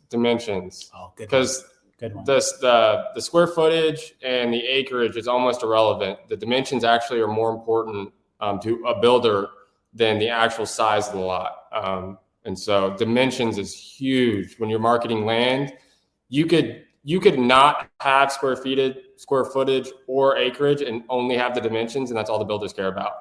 dimensions. Oh, good. Because the square footage and the acreage is almost irrelevant. The dimensions actually are more important to a builder than the actual size of the lot. And so dimensions is huge. When you're marketing land, you could not have square footage or acreage and only have the dimensions, and that's all the builders care about.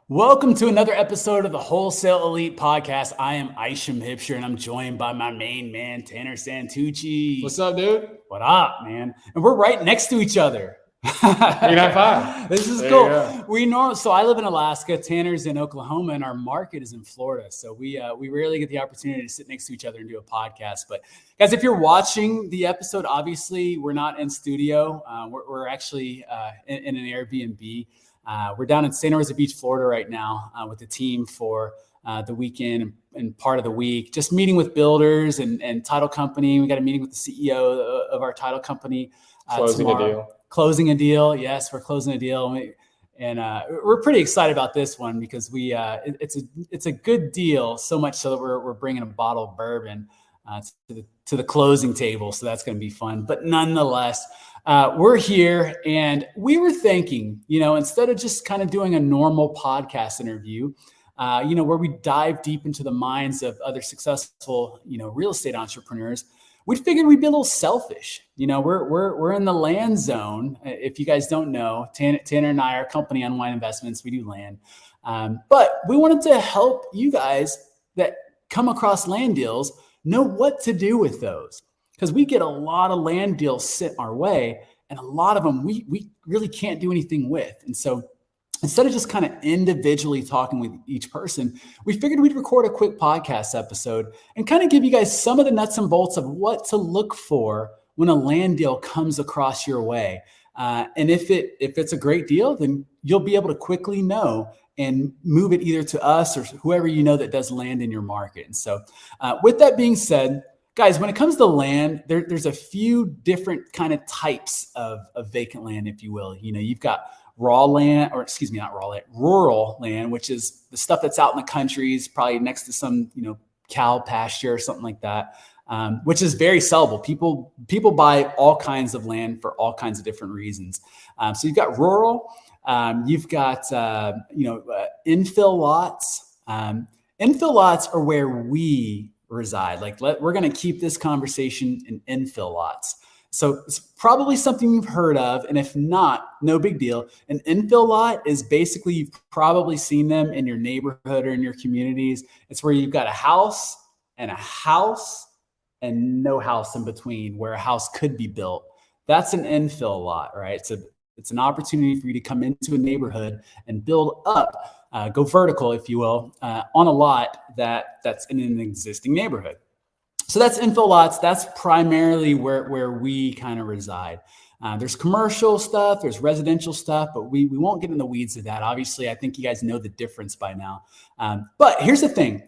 Welcome to another episode of the Wholesale Elite Podcast. I am Isham and I'm joined by my main man, Tanner Santucci. What's up, dude? What up, man? And we're right next to each other. High five. This is cool. So I live in Alaska, Tanner's in Oklahoma, and our market is in Florida. So we rarely get the opportunity to sit next to each other and do a podcast. But guys, if you're watching the episode, obviously we're not in studio. We're actually in an Airbnb. We're down in Santa Rosa Beach, Florida right now with the team for the weekend and part of the week, just meeting with builders and title company. We got a meeting with the CEO of our title company Closing a deal. Yes, we're closing a deal. And we're pretty excited about this one because it's a good deal, so much so that we're bringing a bottle of bourbon to the closing table. So that's going to be fun. But nonetheless, we're here and we were thinking, instead of just kind of doing a normal podcast interview, where we dive deep into the minds of other successful, real estate entrepreneurs, we figured we'd be a little selfish. We're in the land zone. If you guys don't know, Tanner and I, our company, Unwind Investments, we do land. But we wanted to help you guys that come across land deals know what to do with those. Because we get a lot of land deals sent our way, and a lot of them we really can't do anything with. And so instead of just kind of individually talking with each person, we figured we'd record a quick podcast episode and kind of give you guys some of the nuts and bolts of what to look for when a land deal comes across your way. And if it's a great deal, then you'll be able to quickly know and move it either to us or whoever that does land in your market. And so with that being said, guys, when it comes to land, there's a few different kind of types of vacant land, if you will. You've got rural land, which is the stuff that's out in the countries, probably next to some, cow pasture or something like that, which is very sellable. People buy all kinds of land for all kinds of different reasons. So you've got rural, you've got, infill lots. Infill lots are where we reside. We're going to keep this conversation in infill lots. So it's probably something you've heard of. And if not, no big deal. An infill lot is basically, you've probably seen them in your neighborhood or in your communities. It's where you've got a house and no house in between, where a house could be built. That's an infill lot, right? So it's an opportunity for you to come into a neighborhood and build up, go vertical, if you will, on a lot that's in an existing neighborhood. So that's infill lots. That's primarily where we kind of reside. There's commercial stuff, there's residential stuff, but we won't get in the weeds of that. Obviously, I think you guys know the difference by now. But here's the thing.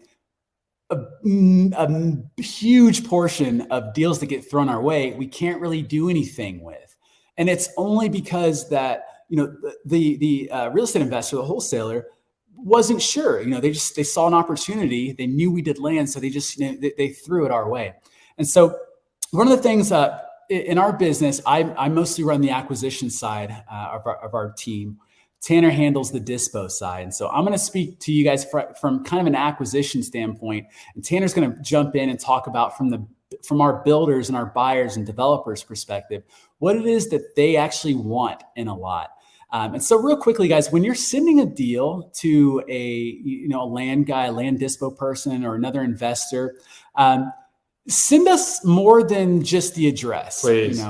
A huge portion of deals that get thrown our way, we can't really do anything with. And it's only because that, the real estate investor, the wholesaler, wasn't sure. They saw an opportunity. They knew we did land, so they just they threw it our way. And so one of the things in our business, I mostly run the acquisition side of our team. Tanner handles the dispo side. And so I'm going to speak to you guys from kind of an acquisition standpoint, and Tanner's going to jump in and talk about from our builders and our buyers and developers perspective, what it is that they actually want in a lot. And so real quickly, guys, when you're sending a deal to a land guy, a land dispo person, or another investor, send us more than just the address. Please.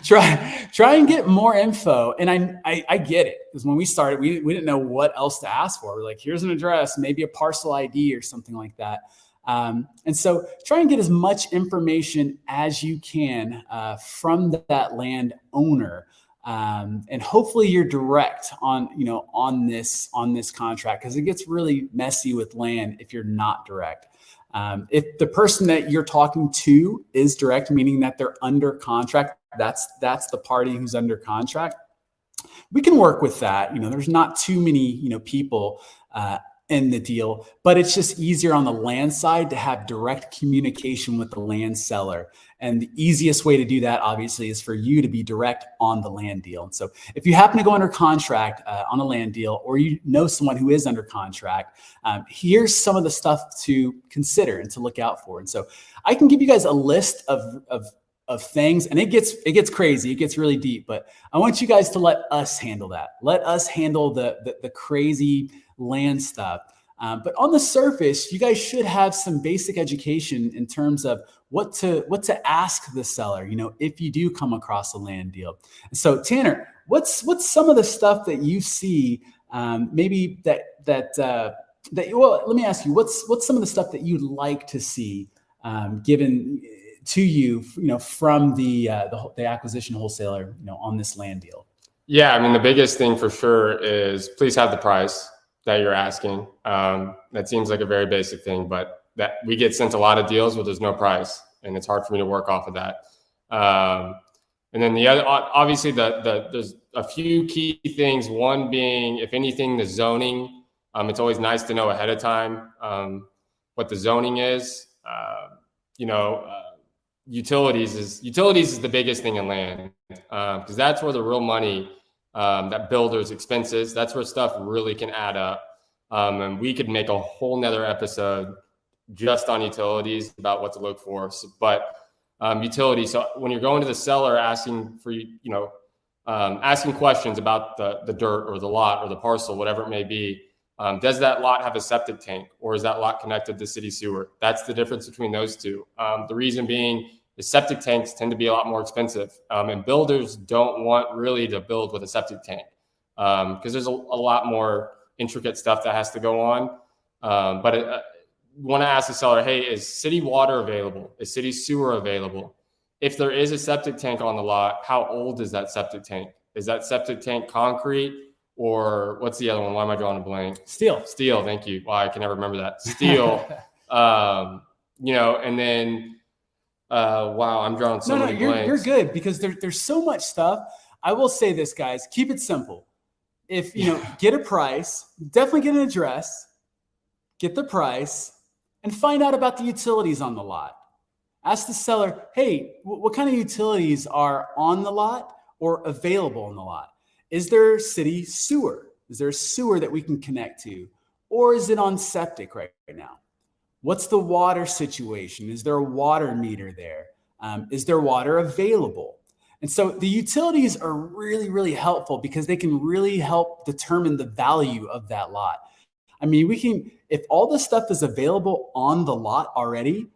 Try and get more info. And I get it, because when we started, we didn't know what else to ask for. We're like, here's an address, maybe a parcel ID or something like that. And so try and get as much information as you can from that land owner. And hopefully you're direct on this contract, because it gets really messy with land if you're not direct. If the person that you're talking to is direct, meaning that they're under contract, that's the party who's under contract, we can work with that. There's not too many, people in the deal, but it's just easier on the land side to have direct communication with the land seller. And the easiest way to do that, obviously, is for you to be direct on the land deal. And so if you happen to go under contract on a land deal, or you know someone who is under contract, here's some of the stuff to consider and to look out for. And so I can give you guys a list of things, and it gets crazy. It gets really deep, but I want you guys to let us handle that. Let us handle the crazy land stuff. But on the surface, you guys should have some basic education in terms of what to ask the seller, if you do come across a land deal. So Tanner, what's some of the stuff that you see, maybe well, let me ask you, what's some of the stuff that you'd like to see given to you, from the acquisition wholesaler, on this land deal? Yeah, I mean, the biggest thing for sure is please have the price that you're asking. That seems like a very basic thing, but that we get sent a lot of deals where there's no price, and it's hard for me to work off of that. And then the other, obviously, there's a few key things. One being, if anything, the zoning. It's always nice to know ahead of time what the zoning is. Utilities is the biggest thing in land, because that's where the real money, that builders' expenses, that's where stuff really can add up. And we could make a whole nother episode just on utilities about what to look for. But utilities, so when you're going to the seller asking for, asking questions about the dirt or the lot or the parcel, whatever it may be, does that lot have a septic tank, or is that lot connected to city sewer? That's the difference between those two. The reason being is septic tanks tend to be a lot more expensive, and builders don't want really to build with a septic tank because there's a lot more intricate stuff that has to go on. But want to ask the seller, hey, is city water available? Is city sewer available? If there is a septic tank on the lot, how old is that septic tank? Is that septic tank concrete? Or what's the other one? Why am I drawing a blank? Steel. Thank you. Wow, I can never remember that. Steel. And then, wow, I'm drawing so many blanks. You're good, because there's so much stuff. I will say this, guys, keep it simple. If, get a price, definitely get an address, get the price, and find out about the utilities on the lot. Ask the seller, hey, what kind of utilities are on the lot or available on the lot? Is there city sewer? Is there a sewer that we can connect to? Or is it on septic right now? What's the water situation? Is there a water meter there? Is there water available? And so the utilities are really, really helpful because they can really help determine the value of that lot. I mean, if all this stuff is available on the lot already,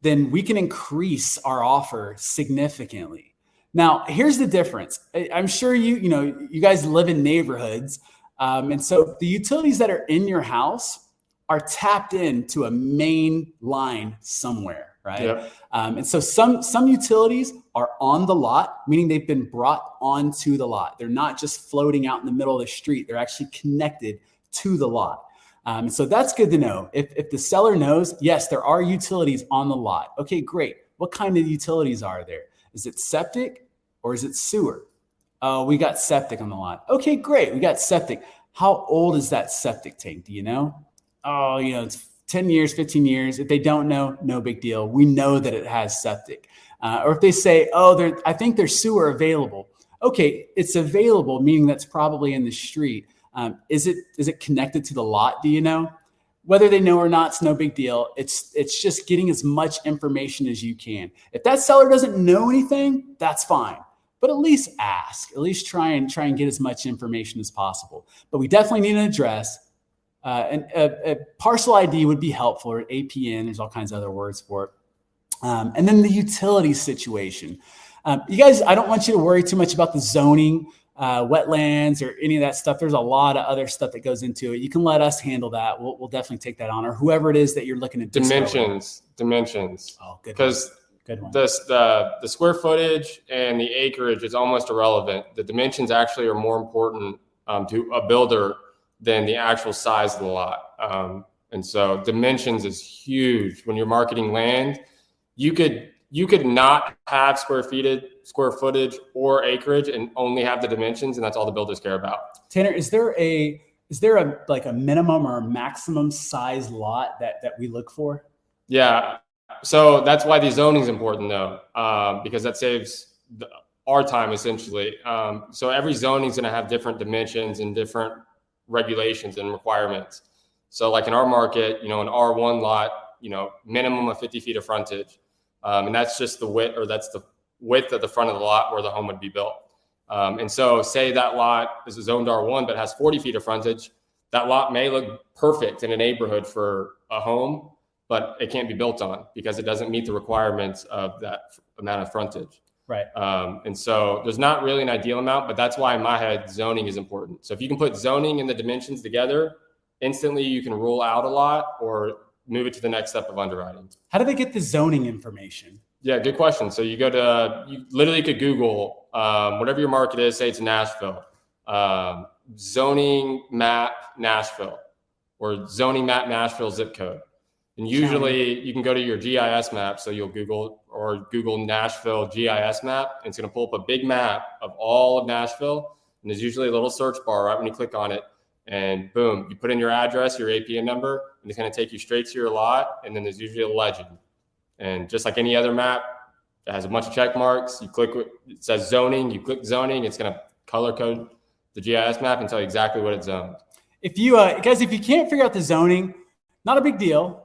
then we can increase our offer significantly. Now, here's the difference. I'm sure you guys live in neighborhoods. And so the utilities that are in your house are tapped into a main line somewhere, right? Yep. And so some utilities are on the lot, meaning they've been brought onto the lot. They're not just floating out in the middle of the street. They're actually connected to the lot. So that's good to know. If the seller knows, yes, there are utilities on the lot. Okay, great. What kind of utilities are there? Is it septic? Or is it sewer? Oh, we got septic on the lot. Okay, great. We got septic. How old is that septic tank? Do you know? Oh, it's 10 years, 15 years. If they don't know, no big deal. We know that it has septic. Or if they say, I think there's sewer available. Okay, it's available, meaning that's probably in the street. Is it connected to the lot? Do you know? Whether they know or not, it's no big deal. It's just getting as much information as you can. If that seller doesn't know anything, that's fine. But at least ask. At least try and get as much information as possible. But we definitely need an address. And a parcel ID would be helpful, or APN. There's all kinds of other words for it. And then the utility situation. You guys, I don't want you to worry too much about the zoning, wetlands, or any of that stuff. There's a lot of other stuff that goes into it. You can let us handle that. We'll definitely take that on, or whoever it is that you're looking at. Dimensions. Oh, good. Because the square footage and the acreage is almost irrelevant. The dimensions actually are more important to a builder than the actual size of the lot. And so dimensions is huge. When you're marketing land, you could not have square footage or acreage and only have the dimensions, and that's all the builders care about. Tanner, is there a like a minimum or a maximum size lot that we look for? Yeah. So that's why the zoning is important though, because that saves our time essentially. So every zoning is going to have different dimensions and different regulations and requirements. So like in our market, an R1 lot, minimum of 50 feet of frontage. And that's just the width, or that's the width of the front of the lot where the home would be built. And so say that lot is zoned R1, but has 40 feet of frontage. That lot may look perfect in a neighborhood for a home, but it can't be built on because it doesn't meet the requirements of that amount of frontage. Right. And so there's not really an ideal amount, but that's why in my head, zoning is important. So if you can put zoning and the dimensions together, instantly you can rule out a lot or move it to the next step of underwriting. How do they get the zoning information? Yeah, good question. So you literally could Google whatever your market is, say it's Nashville, zoning map Nashville, or zoning map Nashville zip code. And usually you can go to your GIS map. So you'll Google Nashville GIS map, and it's going to pull up a big map of all of Nashville. And there's usually a little search bar right when you click on it, and boom, you put in your address, your APN number, and it's going to take you straight to your lot. And then there's usually a legend. And just like any other map, it has a bunch of check marks. You click it says zoning, you click zoning, it's going to color code the GIS map and tell you exactly what it's zoned. If you guys, if you can't figure out the zoning, not a big deal.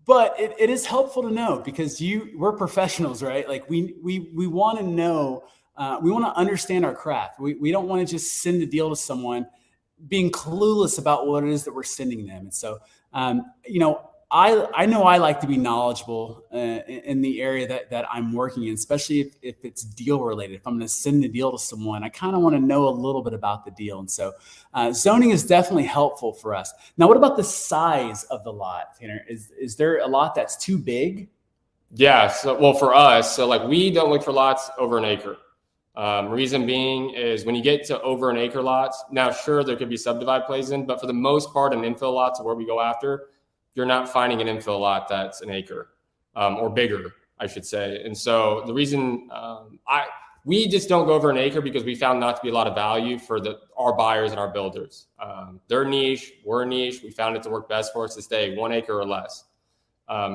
But it is helpful to know, because we're professionals, right? Like we want to know, we want to understand our craft. We don't want to just send a deal to someone being clueless about what it is that we're sending them. And so, I know I like to be knowledgeable in the area that I'm working in, especially if it's deal related. If I'm going to send a deal to someone, I kind of want to know a little bit about the deal. And so zoning is definitely helpful for us. Now, what about the size of the lot, Tanner? Is there a lot that's too big? Yeah. So, well, for us, so like we don't look for lots over an acre. Reason being is when you get to over an acre lots, now sure, there could be subdivide plays in, but for the most part, an infill lots are where we go after. You're not finding an infill lot that's an acre or bigger, I should say. And so the reason we just don't go over an acre because we found not to be a lot of value for our buyers and our builders. They're niche, we're niche. We found it to work best for us to stay 1 acre or less.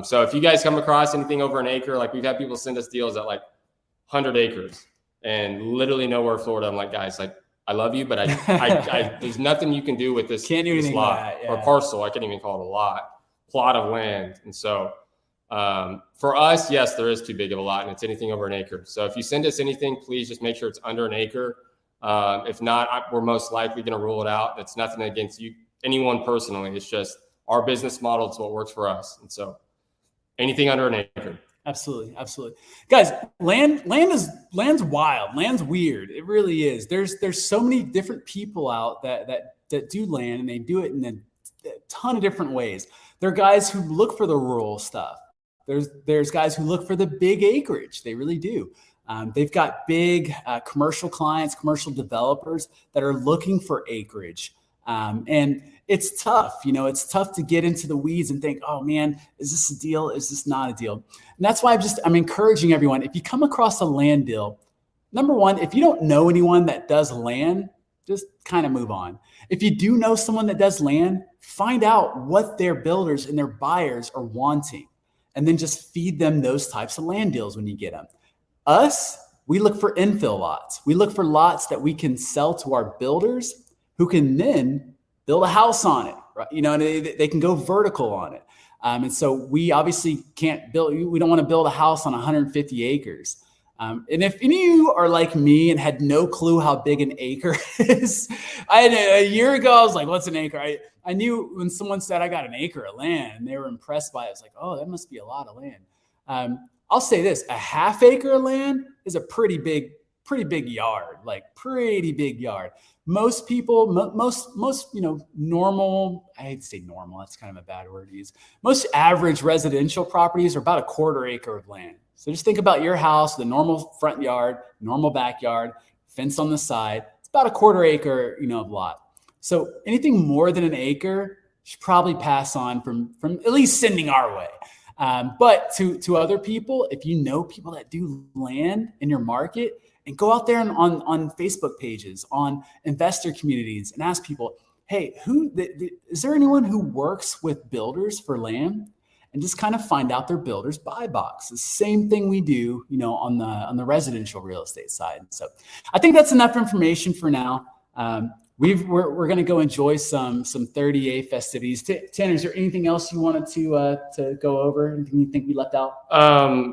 So if you guys come across anything over an acre, like we've had people send us deals at like 100 acres and literally nowhere Florida. I'm like, guys, like, I love you, but I there's nothing you can do with this, Can't do anything lot with that, yeah. or parcel. I can't even call it a lot. Plot of land. And so for us, yes, there is too big of a lot, and it's anything over an acre. So if you send us anything, please just make sure it's under an acre. If not, we're most likely going to rule it out. That's nothing against anyone personally. It's just our business model. It's what works for us. And so anything under an acre. Absolutely. Guys, land's wild. Land's weird. It really is. There's so many different people out that do land, and they do it in a ton of different ways. There are guys who look for the rural stuff. There's guys who look for the big acreage. They really do. They've got big commercial clients, commercial developers that are looking for acreage. And it's tough. It's tough to get into the weeds and think, oh man, is this a deal? Is this not a deal? And that's why I'm encouraging everyone. If you come across a land deal, number one, if you don't know anyone that does land, just kind of move on. If you do know someone that does land, find out what their builders and their buyers are wanting, and then just feed them those types of land deals when you get them. Us, we look for infill lots. We look for lots that we can sell to our builders who can then build a house on it, right? And they can go vertical on it. And so we obviously we don't want to build a house on 150 acres. And if any of you are like me and had no clue how big an acre is, a year ago, I was like, what's an acre? I knew when someone said I got an acre of land and they were impressed by it. I was like, oh, that must be a lot of land. I'll say this, a half acre of land is a pretty big yard, like pretty big yard. Most people, most normal, I hate to say normal, that's kind of a bad word to use. Most average residential properties are about a quarter acre of land. So just think about your house, the normal front yard, normal backyard, fence on the side. It's about a quarter acre, of lot. So anything more than an acre should probably pass on from at least sending our way. But to other people, if you know people that do land in your market, and go out there on Facebook pages, on investor communities, and ask people, hey, is there anyone who works with builders for land? And just kind of find out their builder's buy box. The same thing we do, on the residential real estate side. So I think that's enough information for now. We're going to go enjoy some 30A festivities. Tanner, is there anything else you wanted to go over? Anything you think we left out?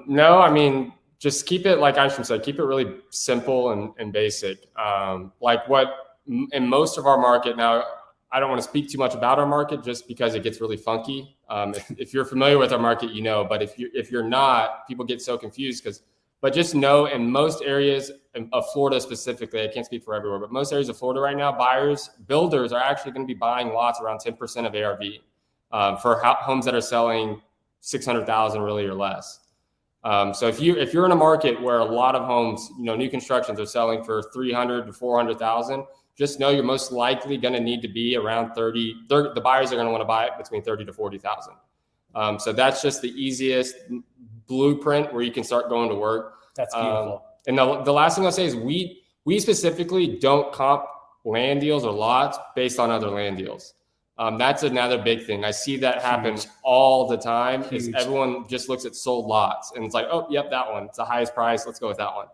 No, I mean, just keep it, like Isham said, keep it really simple and basic. Like what in most of our market now, I don't want to speak too much about our market just because it gets really funky. If you're familiar with our market, but if you're not, people get so confused but just know in most areas of Florida specifically, I can't speak for everywhere, but most areas of Florida right now, builders are actually going to be buying lots around 10% of ARV for homes that are selling 600,000 really or less. So if you're in a market where a lot of homes, new constructions are selling for 300 to 400,000, just know you're most likely going to need to be around 30. The buyers are going to want to buy it between 30 to 40,000. So that's just the easiest blueprint where you can start going to work. That's beautiful. And the last thing I'll say is we specifically don't comp land deals or lots based on other land deals. That's another big thing. I see that happen all the time. Is everyone just looks at sold lots and it's like, oh, yep, that one. It's the highest price. Let's go with that one.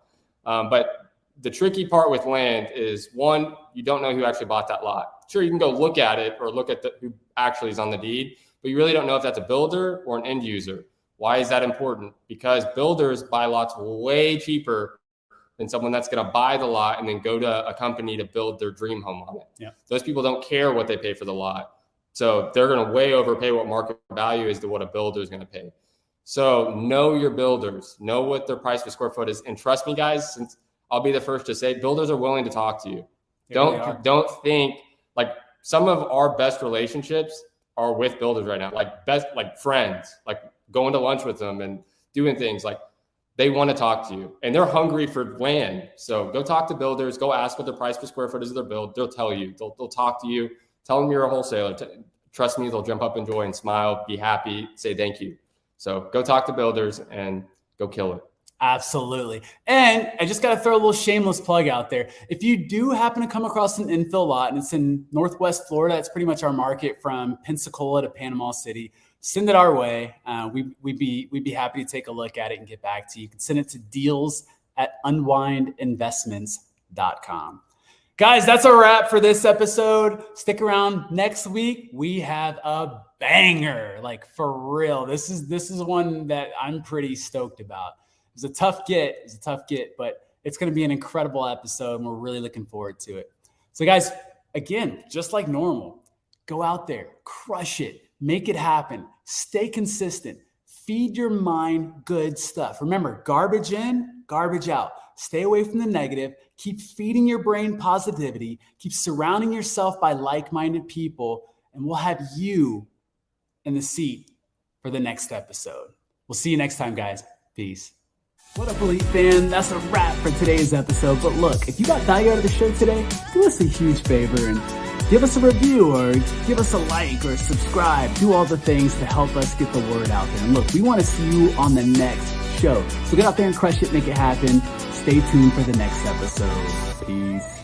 But the tricky part with land is, one, you don't know who actually bought that lot. Sure, you can go look at it or look at who actually is on the deed, but you really don't know if that's a builder or an end user. Why is that important? Because builders buy lots way cheaper than someone that's going to buy the lot and then go to a company to build their dream home on it. Yeah. Those people don't care what they pay for the lot. So they're going to way overpay what market value is to what a builder is going to pay. So know your builders, know what their price per square foot is. And trust me, guys, since I'll be the first to say, builders are willing to talk to you. Yeah, don't think like some of our best relationships are with builders right now, like friends, like going to lunch with them and doing things like they want to talk to you and they're hungry for land. So go talk to builders, go ask what the price per square foot is of their build. They'll tell you, they'll talk to you, tell them you're a wholesaler. Trust me, they'll jump up and joy and smile, be happy, say thank you. So go talk to builders and go kill it. Absolutely. And I just got to throw a little shameless plug out there. If you do happen to come across an infill lot and it's in Northwest Florida, it's pretty much our market from Pensacola to Panama City, send it our way. We'd be happy to take a look at it and get back to you. You can send it to deals@unwindinvestments.com. Guys, that's a wrap for this episode. Stick around next week. We have a banger, like for real. This is one that I'm pretty stoked about. It was a tough get, but it's going to be an incredible episode, and we're really looking forward to it. So, guys, again, just like normal, go out there, crush it, make it happen, stay consistent, feed your mind good stuff. Remember, garbage in, garbage out. Stay away from the negative. Keep feeding your brain positivity. Keep surrounding yourself by like-minded people, and we'll have you in the seat for the next episode. We'll see you next time, guys. Peace. What up, Elite fan? That's a wrap for today's episode. But look, if you got value out of the show today, do us a huge favor and give us a review or give us a like or subscribe. Do all the things to help us get the word out there. And look, we want to see you on the next show. So get out there and crush it, make it happen. Stay tuned for the next episode. Peace.